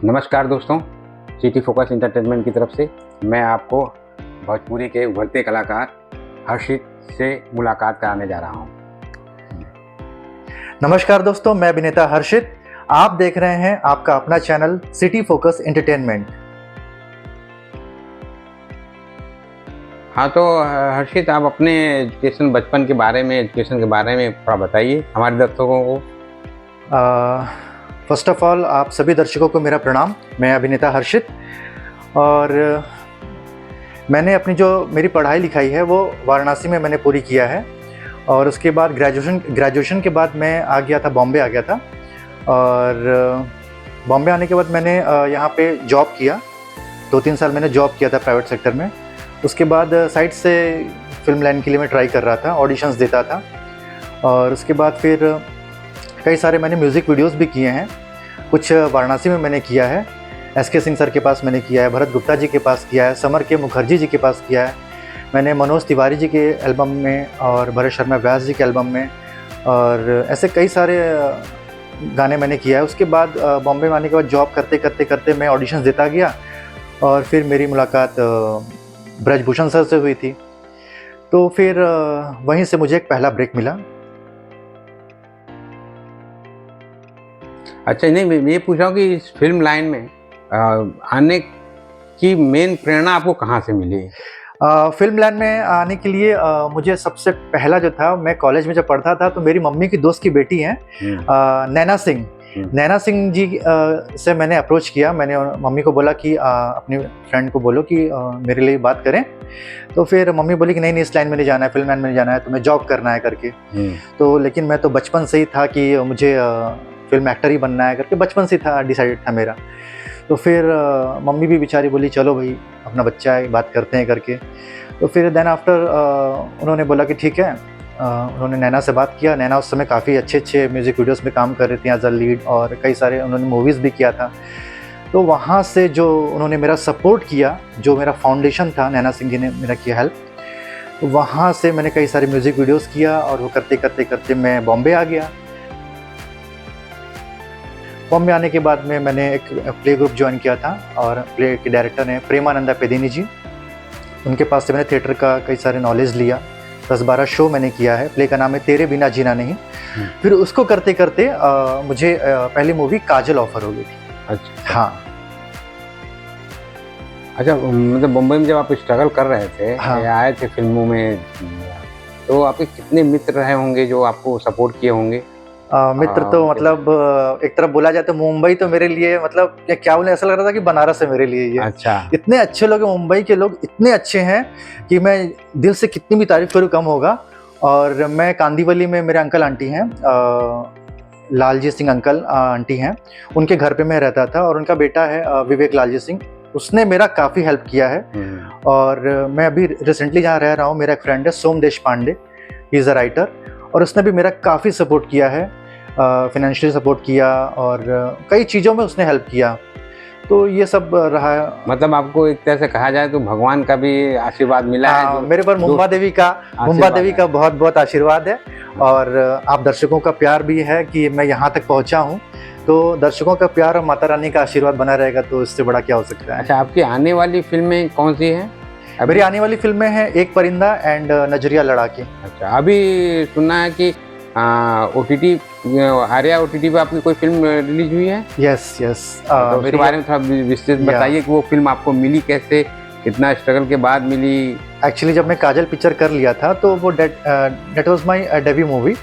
नमस्कार दोस्तों, city focus entertainment की तरफ से मैं आपको भोजपुरी के उभरते कलाकार हर्षित से मुलाकात कराने जा रहा हूं। नमस्कार दोस्तों, मैं अभिनेता हर्षित। आप देख रहे हैं आपका अपना चैनल सिटी फोकस एंटरटेनमेंट। हाँ, तो हर्षित, आप अपने एजुकेशन बचपन के बारे में थोड़ा बताइए हमारे दर्शकों को। फर्स्ट ऑफ ऑल, आप सभी दर्शकों को मेरा प्रणाम। मैं अभिनेता हर्षित और मैंने अपनी जो मेरी पढ़ाई लिखाई है वो वाराणसी में मैंने पूरी किया है। और उसके बाद ग्रेजुएशन के बाद मैं बॉम्बे आ गया था। और बॉम्बे आने के बाद मैंने यहाँ पे जॉब किया। 2-3 साल मैंने जॉब किया था प्राइवेट सेक्टर में। उसके बाद साइड से फिल्म लाइन के लिए मैं ट्राई कर रहा था, ऑडिशंस देता था। और उसके बाद फिर कई सारे मैंने म्यूज़िक वीडियोस भी किए हैं। कुछ वाराणसी में मैंने किया है, एस.के. सिंह सर के पास मैंने किया है, भरत गुप्ता जी के पास किया है, समर के मुखर्जी जी के पास किया है। मैंने मनोज तिवारी जी के एल्बम में और भरत शर्मा व्यास जी के एल्बम में, और ऐसे कई सारे गाने मैंने किया है। उसके बाद बॉम्बे में आने के बाद जॉब करते मैं ऑडिशंस देता गया। और फिर मेरी मुलाकात ब्रजभूषण सर से हुई थी। तो फिर वहीं से मुझे एक पहला ब्रेक मिला। अच्छा, नहीं, मैं ये पूछ रहा हूँ कि इस फिल्म लाइन में आने की मेन प्रेरणा आपको कहाँ से मिली? फिल्म लाइन में आने के लिए मुझे सबसे पहला जो था, मैं कॉलेज में जब पढ़ता था तो मेरी मम्मी की दोस्त की बेटी हैं नैना सिंह। नैना सिंह जी से मैंने अप्रोच किया। मैंने मम्मी को बोला कि अपनी फ्रेंड को बोलो कि मेरे लिए बात करें। तो फिर मम्मी बोली कि नहीं, इस लाइन में नहीं जाना है, फिल्म लाइन में नहीं जाना है, तुम्हें जॉब करना है करके। तो लेकिन मैं तो बचपन से ही था कि मुझे फिल्म एक्टर ही बनना है करके, बचपन से था, डिसाइडेड था मेरा। तो फिर मम्मी भी बेचारी बोली चलो भाई, अपना बच्चा है, बात करते हैं करके। तो फिर देन आफ्टर उन्होंने बोला कि ठीक है। उन्होंने नैना से बात किया। नैना उस समय काफ़ी अच्छे म्यूज़िक वीडियोस में काम कर रही थी एज अ लीड, और कई सारे उन्होंने मूवीज़ भी किया था। तो वहाँ से जो उन्होंने मेरा सपोर्ट किया, जो मेरा फाउंडेशन था, नैना सिंह जी ने मेरा किया हेल्प। तो वहाँ से मैंने कई सारे म्यूज़िक वीडियोज़ किया, और वो करते मैं बॉम्बे आ गया। बॉम्बे आने के बाद में मैंने एक प्ले ग्रुप ज्वाइन किया था, और प्ले के डायरेक्टर हैं प्रेमानंदा पेदिनी जी। उनके पास से मैंने थिएटर का कई सारे नॉलेज लिया। 10-12 शो मैंने किया है। प्ले का नाम है तेरे बिना जीना नहीं। फिर उसको करते मुझे पहली मूवी काजल ऑफर हो गई थी। अच्छा, हाँ। अच्छा, मतलब मुंबई में जब आप स्ट्रगल कर रहे थे, हाँ। आए थे फिल्मों में, तो आपके कितने मित्र रहे होंगे जो आपको सपोर्ट किए होंगे? मित्र तो मतलब एक तरफ बोला जाए तो मुंबई तो मेरे लिए मतलब क्या बोले, ऐसा लग रहा था कि बनारस है मेरे लिए ये। अच्छा। इतने अच्छे लोग हैं, मुंबई के लोग इतने अच्छे हैं कि मैं दिल से कितनी भी तारीफ करूँ कम होगा। और मैं कांदीवली में मेरे अंकल आंटी हैं, लालजी सिंह अंकल आंटी हैं, उनके घर पे मैं रहता था। और उनका बेटा है विवेक लालजी सिंह, उसने मेरा काफ़ी हेल्प किया है। और मैं अभी रिसेंटली जहाँ रह रहा हूँ, मेरा एक फ्रेंड है Somdesh Pandey, he is a writer, और उसने भी मेरा काफ़ी सपोर्ट किया है, फाइनेंशियली सपोर्ट किया, और कई चीज़ों में उसने हेल्प किया। तो ये सब रहा है। मतलब आपको एक तरह से कहा जाए तो भगवान का भी आशीर्वाद मिला है। मेरे पर मुंबा देवी का बहुत बहुत आशीर्वाद है। और आप दर्शकों का प्यार भी है कि मैं यहाँ तक पहुँचा हूँ। तो दर्शकों का प्यार और माता रानी का आशीर्वाद बना रहेगा, तो इससे बड़ा क्या हो सकता है। अच्छा, आपकी आने वाली फिल्में कौन सी हैं? मेरी आने वाली फिल्में हैं एक परिंदा एंड नजरिया लड़ाके। अच्छा, अभी सुनना है कि OTT, आर्या OTT पे आपकी कोई फिल्म रिलीज हुई है? यस। तो उसके बारे में थोड़ा विस्तृत बताइए कि वो फिल्म आपको मिली कैसे, कितना स्ट्रगल के बाद मिली? एक्चुअली जब मैं काजल पिक्चर कर लिया था तो वो that was my debut movie.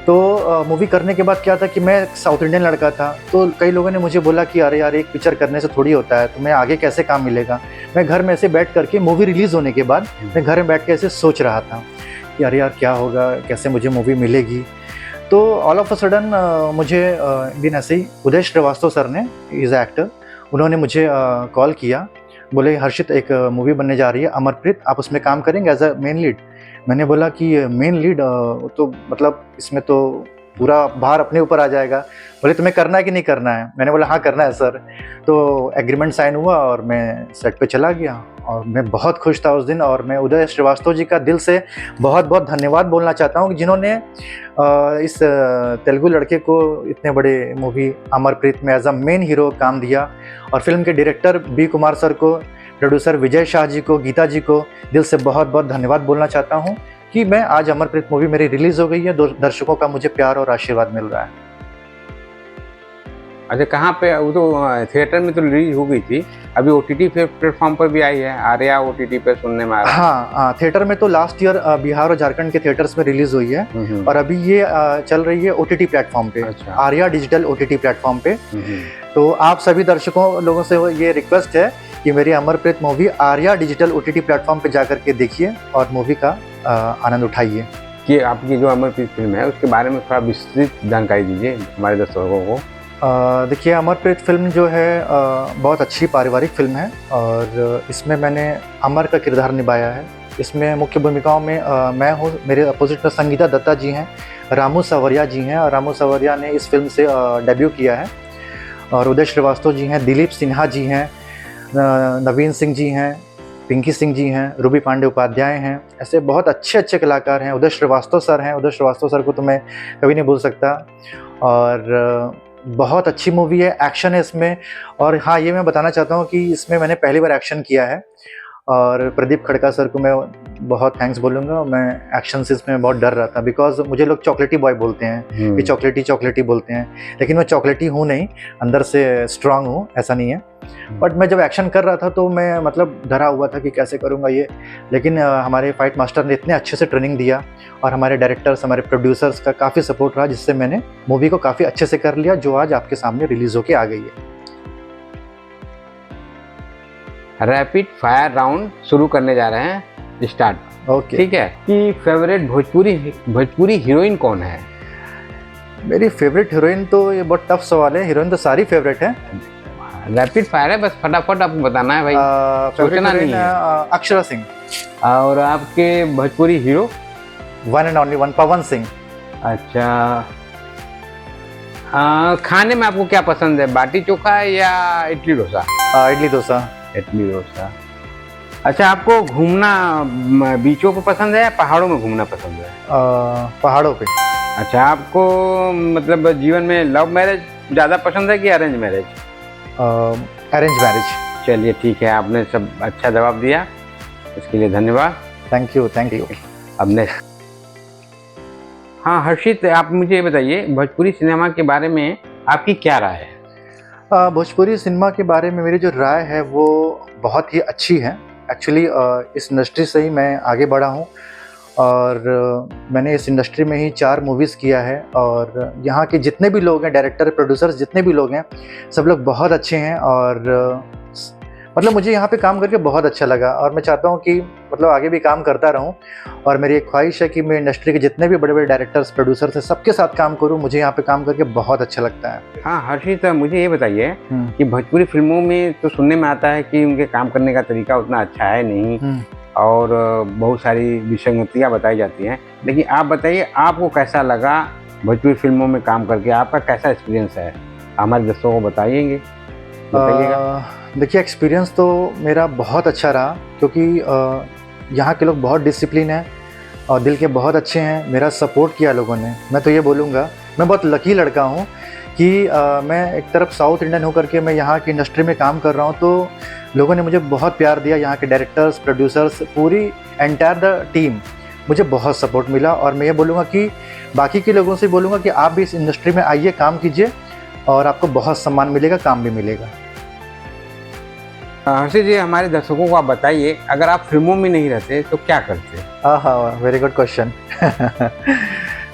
तो मूवी करने के बाद क्या था कि मैं साउथ इंडियन लड़का था, तो कई लोगों ने मुझे बोला कि अरे यार, एक पिक्चर करने से थोड़ी होता है, तुम्हें आगे कैसे काम मिलेगा। मैं घर में ऐसे बैठ करके, मूवी रिलीज़ होने के बाद मैं घर में बैठ के ऐसे सोच रहा था कि अरे यार, क्या होगा, कैसे मुझे मूवी मिलेगी। तो ऑल ऑफ अ सडन मुझे एक दिन ऐसे ही उदय श्रीवास्तव सर ने, इज़ एक्टर, उन्होंने मुझे कॉल किया। बोले हर्षित, एक मूवी बनने जा रही है अमरप्रीत, आप उसमें काम करेंगे एज अ मेन लीड। मैंने बोला कि मेन लीड तो मतलब इसमें तो पूरा भार अपने ऊपर आ जाएगा। बोले तुम्हें करना है कि नहीं करना है? मैंने बोला हाँ करना है सर। तो एग्रीमेंट साइन हुआ और मैं सेट पे चला गया और मैं बहुत खुश था उस दिन। और मैं उदय श्रीवास्तव जी का दिल से बहुत बहुत धन्यवाद बोलना चाहता हूँ कि जिन्होंने इस तेलुगु लड़के को इतने बड़े मूवी अमरप्रीत में एज अ मेन हीरो काम दिया। और फिल्म के डायरेक्टर बी कुमार सर को, प्रोड्यूसर विजय शाह जी को, गीता जी को दिल से बहुत बहुत धन्यवाद बोलना चाहता हूँ कि मैं आज अमरप्रीत मूवी मेरी रिलीज़ हो गई है। दर्शकों का मुझे प्यार और आशीर्वाद मिल रहा है। अच्छा, कहाँ पे? वो तो थिएटर में तो रिलीज हो गई थी, अभी OTT प्लेटफॉर्म पर भी आई है, आर्या OTT पे सुनने में आ रहा है। हाँ, थिएटर में तो लास्ट ईयर बिहार और झारखंड के थिएटर्स में रिलीज हुई है और अभी ये चल रही है OTT प्लेटफॉर्म पे। अच्छा। आर्या डिजिटल OTT प्लेटफॉर्म पे। तो आप सभी दर्शकों लोगों से ये रिक्वेस्ट है कि मेरी Amarpreet movie Arya digital OTT platform पे जाकर के देखिए और मूवी का आनंद उठाइए। कि आपकी जो अमरप्रीत फिल्म है उसके बारे में थोड़ा विस्तृत जानकारी दीजिए हमारे दर्शकों को। देखिए, अमरप्रीत फिल्म जो है बहुत अच्छी पारिवारिक फिल्म है और इसमें मैंने अमर का किरदार निभाया है। इसमें मुख्य भूमिकाओं में मैं हूँ, मेरे अपोजिट में संगीता दत्ता जी हैं, रामू सवरिया जी हैं और रामू सवरिया ने इस फिल्म से डेब्यू किया है। और उदय श्रीवास्तव जी हैं, दिलीप सिन्हा जी हैं, नवीन सिंह जी हैं, पिंकी सिंह जी हैं, रूबी पांडे उपाध्याय हैं। ऐसे बहुत अच्छे अच्छे कलाकार हैं। उदय श्रीवास्तव सर हैं, उदय श्रीवास्तव सर को तो मैं कभी नहीं भूल सकता। और बहुत अच्छी मूवी है, एक्शन है इसमें। और हाँ, ये मैं बताना चाहता हूँ कि इसमें मैंने पहली बार एक्शन किया है और प्रदीप खड़का सर को मैं बहुत थैंक्स बोलूँगा। मैं एक्शन से इसमें बहुत डर रहा था बिकॉज मुझे लोग चॉकलेटी बॉय बोलते हैं कि चॉकलेटी बोलते हैं, लेकिन मैं चॉकलेटी हूँ नहीं, अंदर से स्ट्रांग हूँ, ऐसा नहीं है। बट मैं जब एक्शन कर रहा था तो मैं मतलब डरा हुआ था कि कैसे करूँगा ये। लेकिन हमारे फाइट मास्टर ने इतने अच्छे से ट्रेनिंग दिया और हमारे डायरेक्टर्स, हमारे प्रोड्यूसर्स का काफ़ी सपोर्ट रहा, जिससे मैंने मूवी को काफ़ी अच्छे से कर लिया, जो आज आपके सामने रिलीज़ होके आ गई है। रैपिड फायर राउंड शुरू करने जा रहे हैं, स्टार्ट। ओके। ठीक है कि फेवरेट भोजपुरी हीरोइन कौन है? मेरी फेवरेट हीरोइन तो ये बहुत टफ सवाल है, हीरोइन तो सारी फेवरेट है। रैपिड फायर है, बस फटाफट आपको बताना है भाई, सोचना नहीं है। अक्षरा सिंह। और आपके Bhojpuri hero? One and only one, Pawan Singh. अच्छा, खाने में आपको क्या पसंद है, बाटी चोखा या इडली डोसा? इडली डोसा। इडली डोसा। अच्छा, आपको घूमना बीचों को पसंद है या पहाड़ों में घूमना पसंद है? पहाड़ों पे। अच्छा, आपको मतलब जीवन में लव मैरिज ज़्यादा पसंद है कि अरेंज मैरिज? Arrange marriage. चलिए ठीक है, आपने सब अच्छा जवाब दिया, इसके लिए धन्यवाद। Thank you. अब नेक्स्ट। हाँ हर्षित, आप मुझे ये बताइए, भोजपुरी सिनेमा के बारे में आपकी क्या राय है? भोजपुरी सिनेमा के बारे में मेरी जो राय है वो बहुत ही अच्छी है। एक्चुअली इस इंडस्ट्री से ही मैं आगे बढ़ा हूँ और मैंने इस इंडस्ट्री में ही 4 मूवीज़ किया है और यहाँ के जितने भी लोग हैं, डायरेक्टर, प्रोड्यूसर्स, जितने भी लोग हैं, सब लोग बहुत अच्छे हैं। और मतलब मुझे यहाँ पे काम करके बहुत अच्छा लगा और मैं चाहता हूँ कि मतलब आगे भी काम करता रहूँ। और मेरी एक ख्वाहिश है कि मैं इंडस्ट्री के जितने भी बड़े बड़े डायरेक्टर्स, प्रोड्यूसर्स हैं, सबके साथ काम करूँ। मुझे यहाँ पे काम करके बहुत अच्छा लगता है। हाँ हर्षित, मुझे ये बताइए कि भोजपुरी फिल्मों में तो सुनने में आता है कि उनके काम करने का तरीका उतना अच्छा है नहीं और बहुत सारी विसंगतियाँ बताई जाती हैं, लेकिन आप बताइए आपको कैसा लगा भोजपुरी फिल्मों में काम करके, आपका कैसा एक्सपीरियंस है, हमारे दोस्तों को बताइएगा। देखिए, एक्सपीरियंस तो मेरा बहुत अच्छा रहा क्योंकि यहाँ के लोग बहुत डिसिप्लिन हैं और दिल के बहुत अच्छे हैं। मेरा सपोर्ट किया लोगों ने। मैं तो ये बोलूँगा मैं बहुत लकी लड़का हूँ कि मैं एक तरफ साउथ इंडियन होकर के मैं यहाँ की इंडस्ट्री में काम कर रहा हूँ, तो लोगों ने मुझे बहुत प्यार दिया। यहाँ के डायरेक्टर्स, प्रोड्यूसर्स, पूरी एंटायर द टीम, मुझे बहुत सपोर्ट मिला। और मैं ये बोलूँगा कि बाकी के लोगों से बोलूँगा कि आप भी इस इंडस्ट्री में आइए, काम कीजिए और आपको बहुत सम्मान मिलेगा, काम भी मिलेगा। हर्षित जी, हमारे दर्शकों को आप बताइए, अगर आप फिल्मों में नहीं रहते तो क्या करते? हाँ, वेरी गुड क्वेश्चन।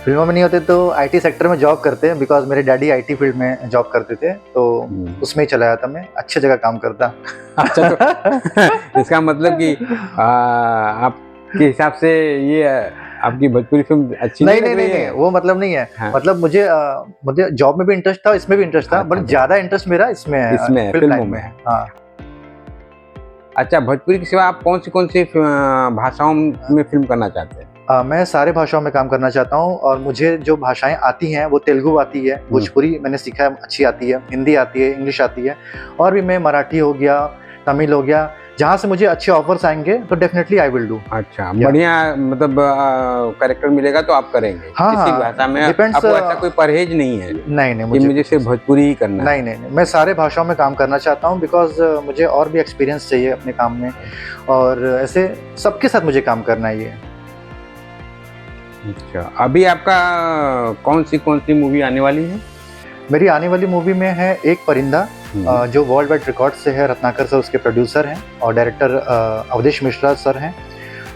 फिल्मों में नहीं होते तो आईटी सेक्टर में जॉब करते हैं, बिकॉज मेरे डैडी आईटी फील्ड में जॉब करते थे, तो उसमें ही चला जाता, मैं अच्छी जगह काम करता। अच्छा, तो इसका मतलब कि आपके हिसाब से ये आपकी भोजपुरी फिल्म अच्छी नहीं, वो मतलब नहीं है। हाँ। मतलब मुझे जॉब में भी इंटरेस्ट था, इसमें भी इंटरेस्ट था, बट ज्यादा इंटरेस्ट मेरा इसमें फिल्मों में है। हाँ। अच्छा, भोजपुरी के सिवा आप कौन सी भाषाओं में फिल्म करना चाहते हैं? मैं सारे भाषाओं में काम करना चाहता हूँ और मुझे जो भाषाएं आती हैं वो तेलुगु आती है, भोजपुरी मैंने सीखा है अच्छी आती है, हिंदी आती है, इंग्लिश आती है, और भी मैं मराठी हो गया, तमिल हो गया, जहाँ से मुझे अच्छे ऑफर्स आएंगे तो डेफिनेटली आई विल डू। अच्छा, बढ़िया मतलब कैरेक्टर मिलेगा तो आप करेंगे। हाँ, किसी भाषा में डिपेंड्स, आपको ऐसा कोई परहेज नहीं है? नहीं, मुझे सिर्फ भोजपुरी ही करना है। नहीं, मैं सारे भाषाओं में काम करना चाहता हूँ, बिकॉज मुझे और भी एक्सपीरियंस चाहिए अपने काम में, और ऐसे सबके साथ मुझे काम करना ही है। अच्छा, अभी आपका कौन सी मूवी आने वाली है? मेरी आने वाली मूवी में है एक परिंदा, जो वर्ल्ड वाइड रिकॉर्ड से है, रत्नाकर सर उसके प्रोड्यूसर हैं, और डायरेक्टर अवधेश मिश्रा सर हैं,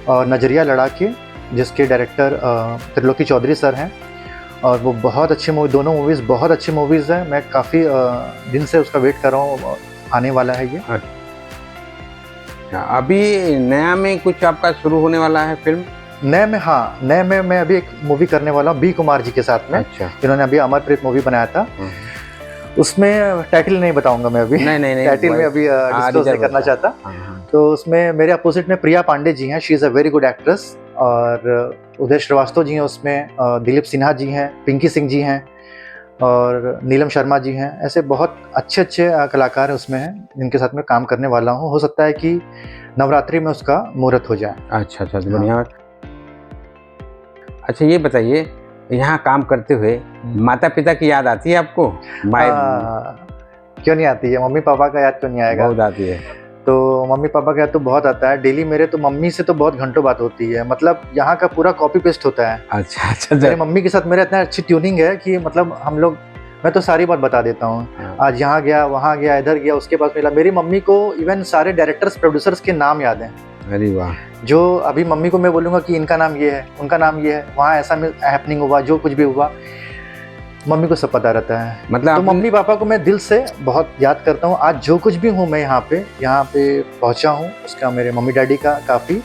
और नजरिया लड़ा के जिसके डायरेक्टर त्रिलोकी चौधरी सर हैं, और वो बहुत अच्छी मूवी, दोनों मूवीज़ बहुत अच्छी मूवीज़ हैं। मैं काफ़ी दिन से उसका वेट कर रहा हूँ, आने वाला है ये। अच्छा, अभी नया में कुछ आपका शुरू होने वाला है फिल्म? नए में मैं अभी एक मूवी करने वाला हूँ बी कुमार जी के साथ में। अच्छा, इन्होंने अभी अमरप्रीत मूवी बनाया था, उसमें टाइटल नहीं बताऊंगा मैं अभी। नहीं टाइटल में अभी डिस्क्लोज नहीं करना चाहता। तो उसमें मेरे अपोजिट में प्रिया पांडे जी हैं, she is a very good actress, और उदय श्रीवास्तव जी हैं उसमें, दिलीप सिन्हा जी हैं, पिंकी सिंह जी हैं, और नीलम शर्मा जी हैं। ऐसे बहुत अच्छे कलाकार हैं उसमें हैं, जिनके साथ मैं काम करने वाला हूँ। हो सकता है कि नवरात्रि में उसका मुहूर्त हो जाए। अच्छा, बढ़िया। अच्छा, ये बताइए, यहाँ काम करते हुए माता पिता की याद आती है आपको? क्यों नहीं आती है, मम्मी पापा का याद क्यों नहीं आएगा? बहुत आती है। तो मम्मी पापा का याद तो बहुत आता है डेली। मेरे तो मम्मी से तो बहुत घंटों बात होती है, मतलब यहाँ का पूरा कॉपी पेस्ट होता है। अच्छा। मेरे मम्मी के साथ मेरा इतना अच्छी ट्यूनिंग है कि मतलब हम लोग, मैं तो सारी बात बता देता हूँ। आज यहाँ गया, वहाँ गया, इधर गया, उसके पास मिला। मेरी मम्मी को इवन सारे डायरेक्टर्स प्रोड्यूसर्स के नाम याद हैं। अरे वाह! जो अभी मम्मी को मैं बोलूँगा कि इनका नाम ये है, उनका नाम ये है, वहाँ ऐसा हैपनिंग हुआ, जो कुछ भी हुआ, मम्मी को सब पता रहता है। मतलब तो मम्मी पापा को मैं दिल से बहुत याद करता हूँ। आज जो कुछ भी हूँ मैं यहाँ पे पहुँचा हूँ, उसका मेरे मम्मी डैडी का काफ़ी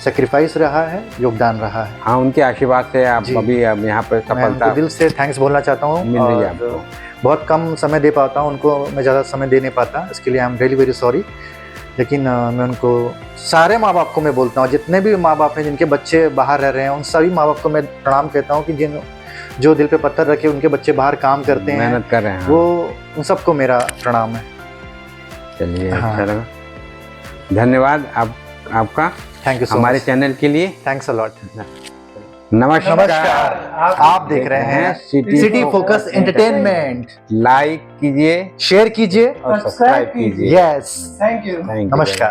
सेक्रीफाइस रहा है, योगदान रहा है। हाँ, उनके आशीर्वाद से आप अभी यहाँ पर सफलता, दिल से थैंक्स बोलना चाहता हूँ। मिल रही है आपको। बहुत कम समय दे पाता हूँ उनको, मैं ज़्यादा समय दे नहीं पाता, इसके लिए I am really very sorry. लेकिन मैं उनको, सारे माँ बाप को मैं बोलता हूँ, जितने भी माँ बाप हैं जिनके बच्चे बाहर रह रहे हैं, उन सभी माँ बाप को मैं प्रणाम कहता हूँ कि जो दिल पे पत्थर रखे उनके बच्चे बाहर काम करते हैं, मेहनत कर रहे हैं, वो उन सबको मेरा प्रणाम है। चलिए, अच्छा लगा, धन्यवाद आपका। थैंक यू हमारे चैनल के लिए। Thanks a lot. नमस्कार, आप देख रहे हैं सिटी फोकस एंटरटेनमेंट। लाइक कीजिए, शेयर कीजिए और सब्सक्राइब कीजिए। Yes, thank you. नमस्कार।